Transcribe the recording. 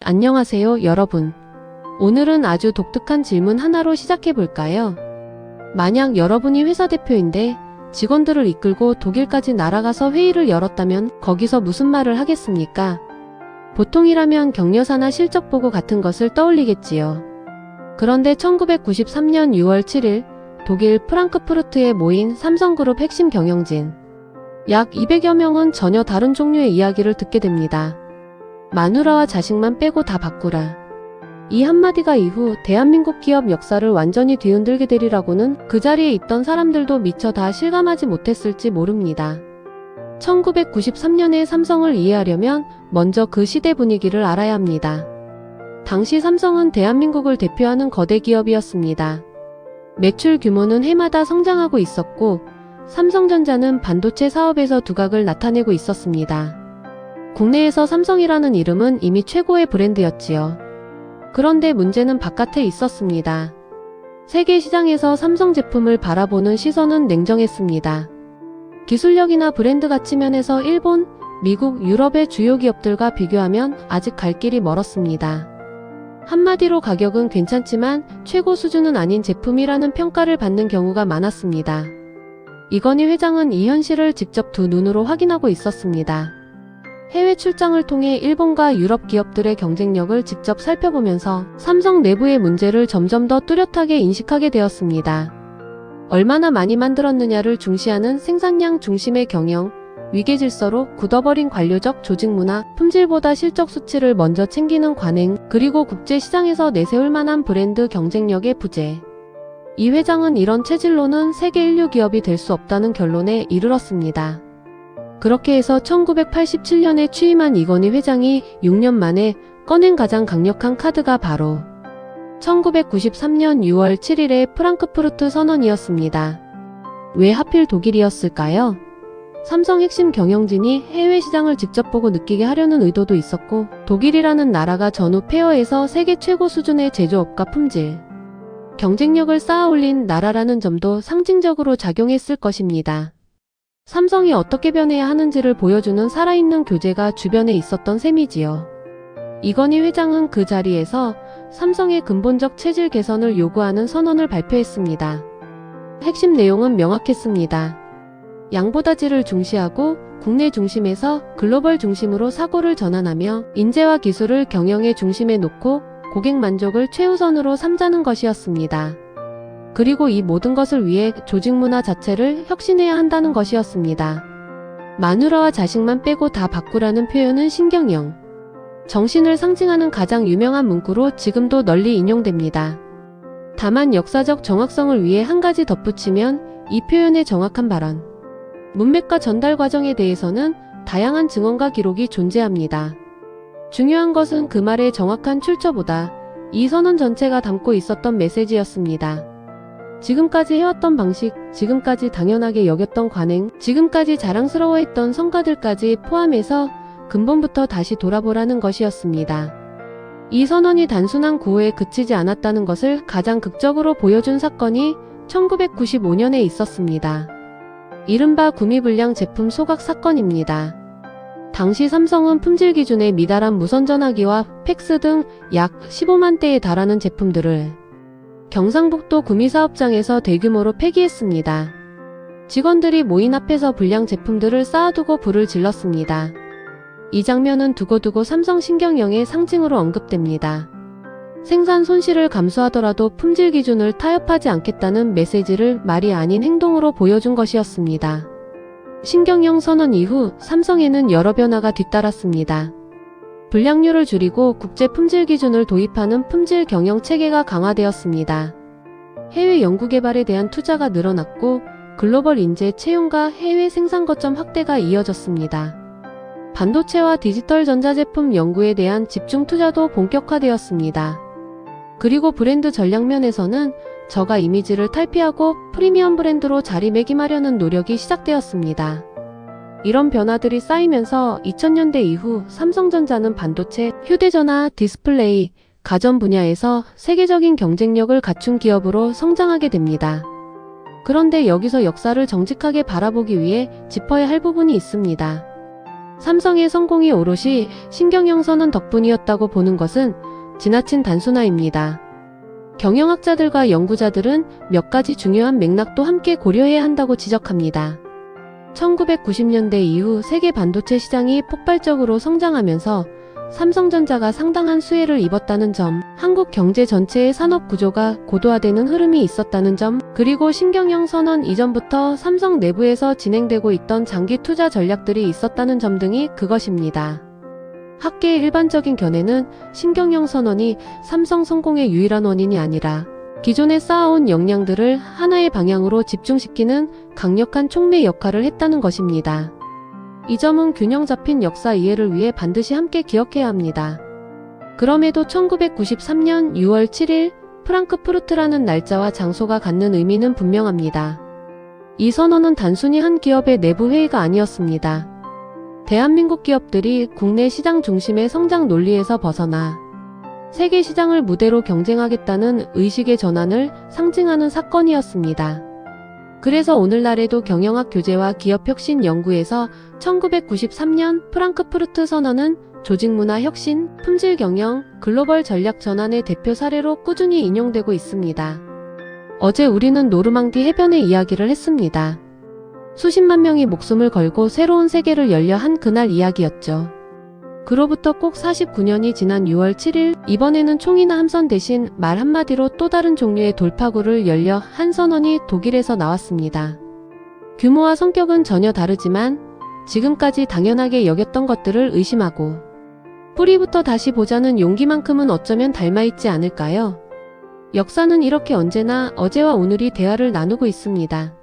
안녕하세요, 여러분. 오늘은 아주 독특한 질문 하나로 시작해 볼까요? 만약 여러분이 회사 대표인데 직원들을 이끌고 독일까지 날아가서 회의를 열었다면 거기서 무슨 말을 하겠습니까? 보통이라면 격려사나 실적 보고 같은 것을 떠올리겠지요. 그런데 1993년 6월 7일 독일 프랑크푸르트에 모인 삼성그룹 핵심 경영진 약 200여 명은 전혀 다른 종류의 이야기를 듣게 됩니다. 마누라와 자식만 빼고 다 바꾸라. 이 한마디가 이후 대한민국 기업 역사를 완전히 뒤흔들게 되리라고는 그 자리에 있던 사람들도 미처 다 실감하지 못했을지 모릅니다. 1993년의 삼성을 이해하려면 먼저 그 시대 분위기를 알아야 합니다. 당시 삼성은 대한민국을 대표하는 거대 기업이었습니다. 매출 규모는 해마다 성장하고 있었고 삼성전자는 반도체 사업에서 두각을 나타내고 있었습니다. 국내에서 삼성이라는 이름은 이미 최고의 브랜드였지요. 그런데 문제는 바깥에 있었습니다. 세계 시장에서 삼성 제품을 바라보는 시선은 냉정했습니다. 기술력이나 브랜드 가치 면에서 일본, 미국, 유럽의 주요 기업들과 비교하면 아직 갈 길이 멀었습니다. 한마디로 가격은 괜찮지만 최고 수준은 아닌 제품이라는 평가를 받는 경우가 많았습니다. 이건희 회장은 이 현실을 직접 두 눈으로 확인하고 있었습니다. 해외 출장을 통해 일본과 유럽 기업들의 경쟁력을 직접 살펴보면서 삼성 내부의 문제를 점점 더 뚜렷하게 인식하게 되었습니다. 얼마나 많이 만들었느냐를 중시하는 생산량 중심의 경영, 위계 질서로 굳어버린 관료적 조직 문화, 품질보다 실적 수치를 먼저 챙기는 관행, 그리고 국제 시장에서 내세울 만한 브랜드 경쟁력의 부재. 이 회장은 이런 체질로는 세계 인류 기업이 될 수 없다는 결론에 이르렀습니다. 그렇게 해서 1987년에 취임한 이건희 회장이 6년 만에 꺼낸 가장 강력한 카드가 바로 1993년 6월 7일의 프랑크푸르트 선언이었습니다. 왜 하필 독일이었을까요? 삼성 핵심 경영진이 해외 시장을 직접 보고 느끼게 하려는 의도도 있었고 독일이라는 나라가 전후 폐허에서 세계 최고 수준의 제조업과 품질, 경쟁력을 쌓아 올린 나라라는 점도 상징적으로 작용했을 것입니다. 삼성이 어떻게 변해야 하는지를 보여주는 살아있는 교재가 주변에 있었던 셈이지요. 이건희 회장은 그 자리에서 삼성의 근본적 체질 개선을 요구하는 선언을 발표했습니다. 핵심 내용은 명확했습니다. 양보다 질을 중시하고 국내 중심에서 글로벌 중심으로 사고를 전환하며 인재와 기술을 경영의 중심에 놓고 고객 만족을 최우선으로 삼자는 것이었습니다. 그리고 이 모든 것을 위해 조직 문화 자체를 혁신해야 한다는 것이었습니다. 마누라와 자식만 빼고 다 바꾸라는 표현은 신경영, 정신을 상징하는 가장 유명한 문구로 지금도 널리 인용됩니다. 다만 역사적 정확성을 위해 한 가지 덧붙이면 이 표현의 정확한 발언, 문맥과 전달 과정에 대해서는 다양한 증언과 기록이 존재합니다. 중요한 것은 그 말의 정확한 출처보다 이 선언 전체가 담고 있었던 메시지였습니다. 지금까지 해왔던 방식, 지금까지 당연하게 여겼던 관행, 지금까지 자랑스러워했던 성과들까지 포함해서 근본부터 다시 돌아보라는 것이었습니다. 이 선언이 단순한 구호에 그치지 않았다는 것을 가장 극적으로 보여준 사건이 1995년에 있었습니다. 이른바 구미불량 제품 소각 사건입니다. 당시 삼성은 품질 기준에 미달한 무선전화기와 팩스 등 약 15만 대에 달하는 제품들을 경상북도 구미사업장에서 대규모로 폐기했습니다. 직원들이 모인 앞에서 불량 제품들을 쌓아두고 불을 질렀습니다. 이 장면은 두고두고 삼성 신경영의 상징으로 언급됩니다. 생산 손실을 감수하더라도 품질 기준을 타협하지 않겠다는 메시지를 말이 아닌 행동으로 보여준 것이었습니다. 신경영 선언 이후 삼성에는 여러 변화가 뒤따랐습니다. 불량률을 줄이고 국제 품질 기준을 도입하는 품질 경영 체계가 강화되었습니다. 해외 연구개발에 대한 투자가 늘어났고 글로벌 인재 채용과 해외 생산 거점 확대가 이어졌습니다. 반도체와 디지털 전자제품 연구에 대한 집중 투자도 본격화되었습니다. 그리고 브랜드 전략면에서는 저가 이미지를 탈피하고 프리미엄 브랜드로 자리매김하려는 노력이 시작되었습니다. 이런 변화들이 쌓이면서 2000년대 이후 삼성전자는 반도체, 휴대전화, 디스플레이, 가전 분야에서 세계적인 경쟁력을 갖춘 기업으로 성장하게 됩니다. 그런데 여기서 역사를 정직하게 바라보기 위해 짚어야 할 부분이 있습니다. 삼성의 성공이 오롯이 신경영 선언 덕분이었다고 보는 것은 지나친 단순화입니다. 경영학자들과 연구자들은 몇 가지 중요한 맥락도 함께 고려해야 한다고 지적합니다. 1990년대 이후 세계 반도체 시장이 폭발적으로 성장하면서 삼성전자가 상당한 수혜를 입었다는 점, 한국 경제 전체의 산업 구조가 고도화되는 흐름이 있었다는 점, 그리고 신경영 선언 이전부터 삼성 내부에서 진행되고 있던 장기 투자 전략들이 있었다는 점 등이 그것입니다. 학계의 일반적인 견해는 신경영 선언이 삼성 성공의 유일한 원인이 아니라 기존에 쌓아온 역량들을 하나의 방향으로 집중시키는 강력한 촉매 역할을 했다는 것입니다. 이 점은 균형 잡힌 역사 이해를 위해 반드시 함께 기억해야 합니다. 그럼에도 1993년 6월 7일 프랑크푸르트라는 날짜와 장소가 갖는 의미는 분명합니다. 이 선언은 단순히 한 기업의 내부 회의가 아니었습니다. 대한민국 기업들이 국내 시장 중심의 성장 논리에서 벗어나 세계 시장을 무대로 경쟁하겠다는 의식의 전환을 상징하는 사건이었습니다. 그래서 오늘날에도 경영학 교재와 기업혁신 연구에서 1993년 프랑크푸르트 선언은 조직문화 혁신, 품질 경영, 글로벌 전략 전환의 대표 사례로 꾸준히 인용되고 있습니다. 어제 우리는 노르망디 해변의 이야기를 했습니다. 수십만 명이 목숨을 걸고 새로운 세계를 열려 한 그날 이야기였죠. 그로부터 꼭 49년이 지난 6월 7일, 이번에는 총이나 함선 대신 말 한마디로 또 다른 종류의 돌파구를 열려 한 선언이 독일에서 나왔습니다. 규모와 성격은 전혀 다르지만 지금까지 당연하게 여겼던 것들을 의심하고 뿌리부터 다시 보자는 용기만큼은 어쩌면 닮아있지 않을까요? 역사는 이렇게 언제나 어제와 오늘이 대화를 나누고 있습니다.